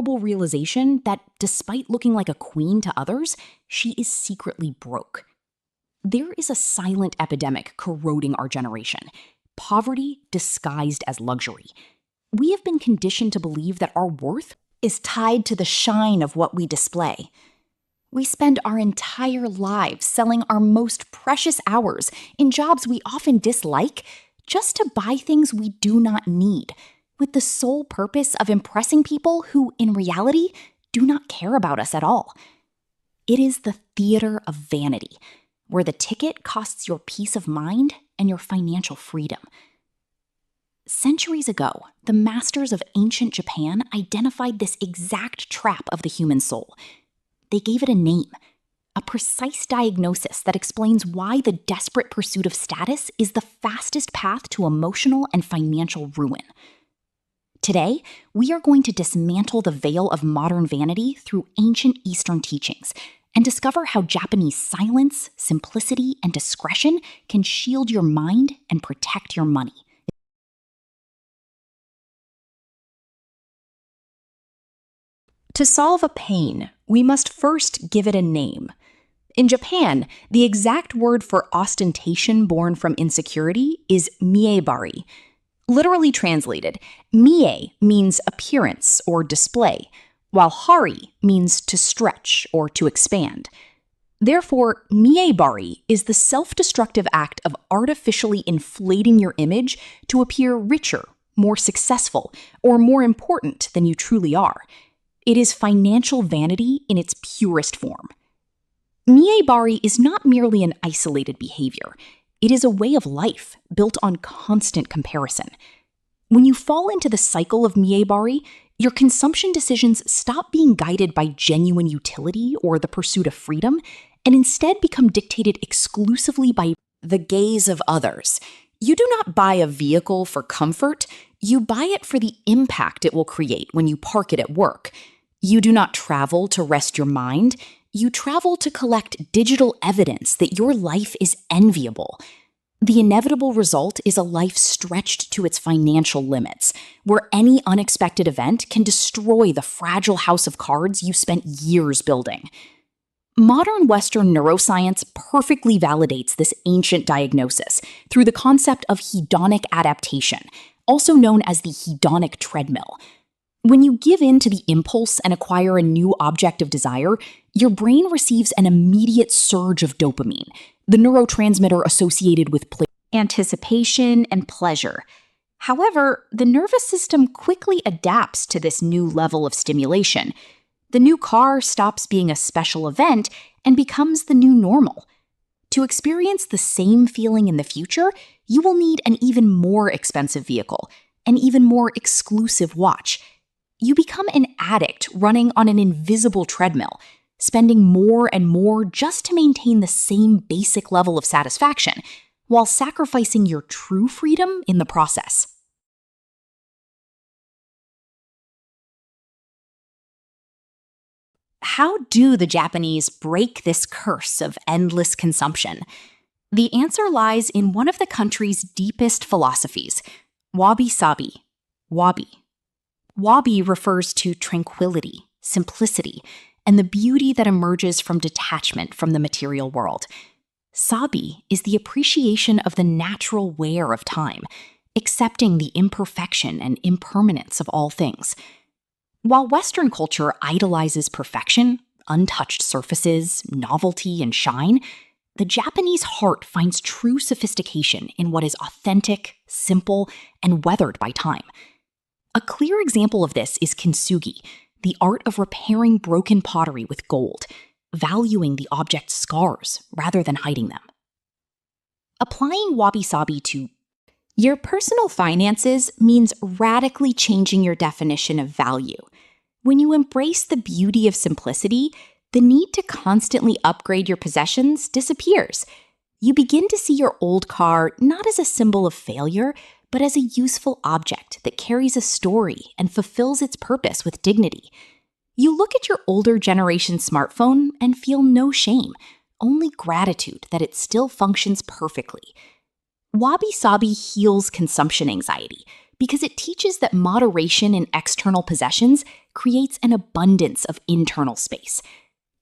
horrible realization that despite looking like a queen to others, she is secretly broke. There is a silent epidemic corroding our generation: poverty disguised as luxury. We have been conditioned to believe that our worth is tied to the shine of what we display. We spend our entire lives selling our most precious hours in jobs we often dislike just to buy things we do not need, with the sole purpose of impressing people who, in reality, do not care about us at all. It is the theater of vanity, where the ticket costs your peace of mind and your financial freedom. Centuries ago, the masters of ancient Japan identified this exact trap of the human soul. They gave it a name, a precise diagnosis that explains why the desperate pursuit of status is the fastest path to emotional and financial ruin. Today, we are going to dismantle the veil of modern vanity through ancient Eastern teachings and discover how Japanese silence, simplicity, and discretion can shield your mind and protect your money. To solve a pain, we must first give it a name. In Japan, the exact word for ostentation born from insecurity is miejari. Literally translated, mie means appearance or display, while hari means to stretch or to expand. Therefore, miejari is the self-destructive act of artificially inflating your image to appear richer, more successful, or more important than you truly are. It is financial vanity in its purest form. Miejari is not merely an isolated behavior. It is a way of life built on constant comparison. When you fall into the cycle of miejari, your consumption decisions stop being guided by genuine utility or the pursuit of freedom, and instead become dictated exclusively by the gaze of others. You do not buy a vehicle for comfort, you buy it for the impact it will create when you park it at work. You do not travel to rest your mind, you travel to collect digital evidence that your life is enviable. The inevitable result is a life stretched to its financial limits, where any unexpected event can destroy the fragile house of cards you spent years building. Modern Western neuroscience perfectly validates this ancient diagnosis through the concept of hedonic adaptation, also known as the hedonic treadmill. When you give in to the impulse and acquire a new object of desire, your brain receives an immediate surge of dopamine, the neurotransmitter associated with anticipation and pleasure. However, the nervous system quickly adapts to this new level of stimulation. The new car stops being a special event and becomes the new normal. To experience the same feeling in the future, you will need an even more expensive vehicle, an even more exclusive watch. You become an addict running on an invisible treadmill, spending more and more just to maintain the same basic level of satisfaction, while sacrificing your true freedom in the process. How do the Japanese break this curse of endless consumption? The answer lies in one of the country's deepest philosophies, Wabi Sabi, Wabi. Wabi refers to tranquility, simplicity, and the beauty that emerges from detachment from the material world. Sabi is the appreciation of the natural wear of time, accepting the imperfection and impermanence of all things. While Western culture idolizes perfection, untouched surfaces, novelty, and shine, the Japanese heart finds true sophistication in what is authentic, simple, and weathered by time. A clear example of this is kintsugi, the art of repairing broken pottery with gold, valuing the object's scars rather than hiding them. Applying wabi-sabi to your personal finances means radically changing your definition of value. When you embrace the beauty of simplicity, the need to constantly upgrade your possessions disappears. You begin to see your old car not as a symbol of failure, but as a useful object that carries a story and fulfills its purpose with dignity. You look at your older generation smartphone and feel no shame, only gratitude that it still functions perfectly. Wabi-sabi heals consumption anxiety because it teaches that moderation in external possessions creates an abundance of internal space.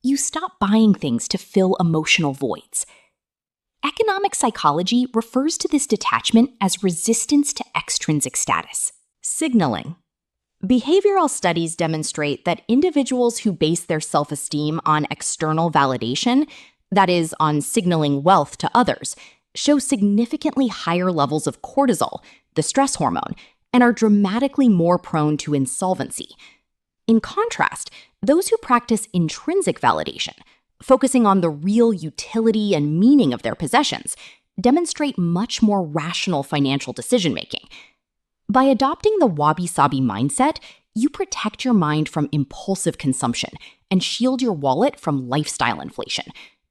You stop buying things to fill emotional voids. Economic psychology refers to this detachment as resistance to extrinsic status. Signaling. Behavioral studies demonstrate that individuals who base their self-esteem on external validation, that is, on signaling wealth to others, show significantly higher levels of cortisol, the stress hormone, and are dramatically more prone to insolvency. In contrast, those who practice intrinsic validation, focusing on the real utility and meaning of their possessions, demonstrate much more rational financial decision-making. By adopting the Wabi Sabi mindset, you protect your mind from impulsive consumption and shield your wallet from lifestyle inflation,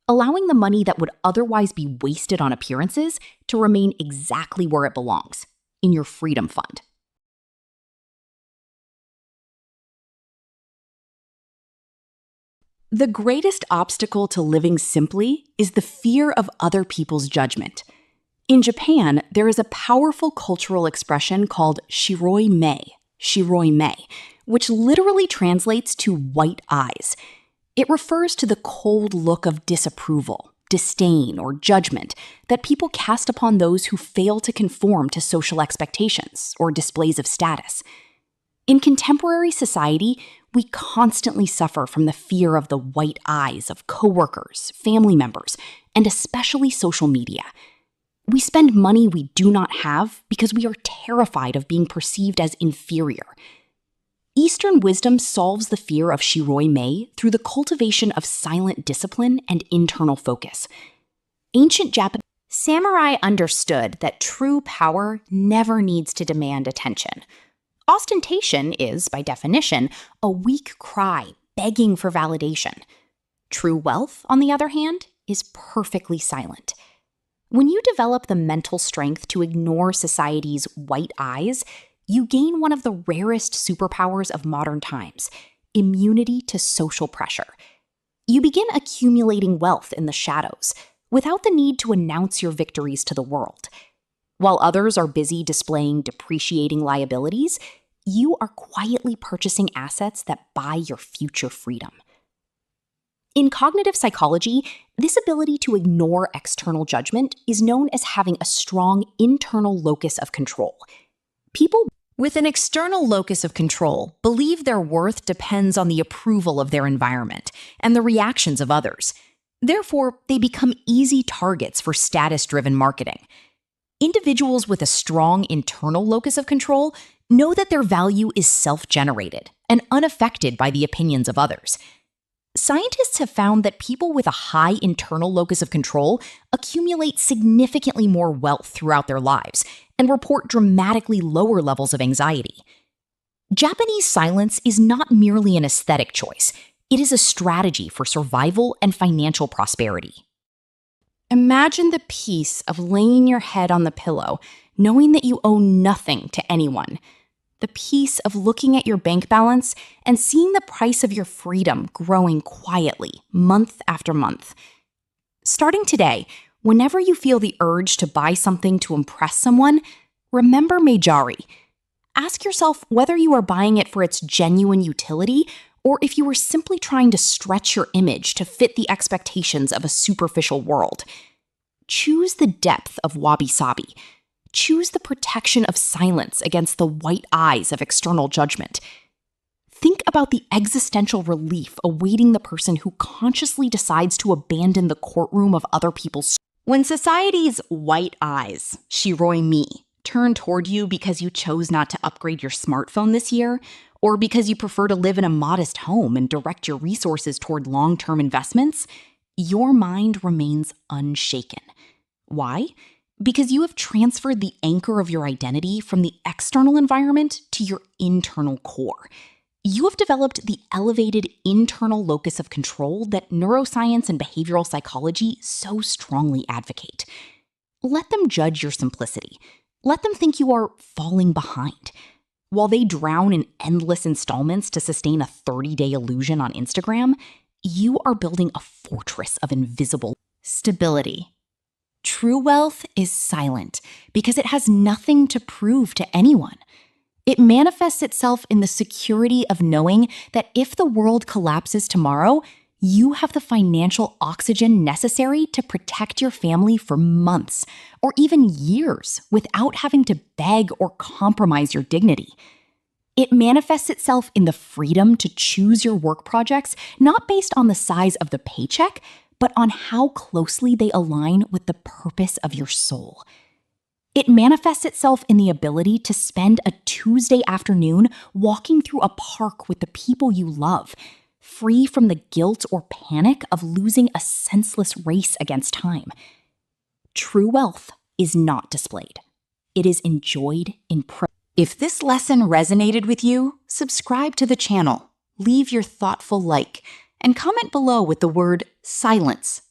allowing the money that would otherwise be wasted on appearances to remain exactly where it belongs, in your freedom fund. The greatest obstacle to living simply is the fear of other people's judgment. In Japan, there is a powerful cultural expression called shiroi mei, which literally translates to white eyes. It refers to the cold look of disapproval, disdain, or judgment that people cast upon those who fail to conform to social expectations or displays of status. In contemporary society, we constantly suffer from the fear of the white eyes of coworkers, family members, and especially social media. We spend money we do not have because we are terrified of being perceived as inferior. Eastern wisdom solves the fear of shiroi mei through the cultivation of silent discipline and internal focus. Ancient Japanese samurai understood that true power never needs to demand attention. Ostentation is, by definition, a weak cry begging for validation. True wealth, on the other hand, is perfectly silent. When you develop the mental strength to ignore society's white eyes, you gain one of the rarest superpowers of modern times: immunity to social pressure. You begin accumulating wealth in the shadows, without the need to announce your victories to the world. While others are busy displaying depreciating liabilities, you are quietly purchasing assets that buy your future freedom. In cognitive psychology, this ability to ignore external judgment is known as having a strong internal locus of control. People with an external locus of control believe their worth depends on the approval of their environment and the reactions of others. Therefore, they become easy targets for status-driven marketing. Individuals with a strong internal locus of control know that their value is self-generated and unaffected by the opinions of others. Scientists have found that people with a high internal locus of control accumulate significantly more wealth throughout their lives and report dramatically lower levels of anxiety. Japanese silence is not merely an aesthetic choice. It is a strategy for survival and financial prosperity. Imagine the peace of laying your head on the pillow, knowing that you owe nothing to anyone. The peace of looking at your bank balance and seeing the price of your freedom growing quietly, month after month. Starting today, whenever you feel the urge to buy something to impress someone, remember Miejari. Ask yourself whether you are buying it for its genuine utility or if you are simply trying to stretch your image to fit the expectations of a superficial world. Choose the depth of Wabi Sabi. Choose the protection of silence against the white eyes of external judgment. Think about the existential relief awaiting the person who consciously decides to abandon the courtroom of other people's. When society's white eyes, shiroi me, turn toward you because you chose not to upgrade your smartphone this year, or because you prefer to live in a modest home and direct your resources toward long-term investments, your mind remains unshaken. Why? Because you have transferred the anchor of your identity from the external environment to your internal core. You have developed the elevated internal locus of control that neuroscience and behavioral psychology so strongly advocate. Let them judge your simplicity. Let them think you are falling behind. While they drown in endless installments to sustain a 30-day illusion on Instagram, you are building a fortress of invisible stability. True wealth is silent because it has nothing to prove to anyone. It manifests itself in the security of knowing that if the world collapses tomorrow, you have the financial oxygen necessary to protect your family for months or even years without having to beg or compromise your dignity. It manifests itself in the freedom to choose your work projects not based on the size of the paycheck, but on how closely they align with the purpose of your soul. It manifests itself in the ability to spend a Tuesday afternoon walking through a park with the people you love, free from the guilt or panic of losing a senseless race against time. True wealth is not displayed. It is enjoyed in If this lesson resonated with you, subscribe to the channel, leave your thoughtful like, and comment below with the word silence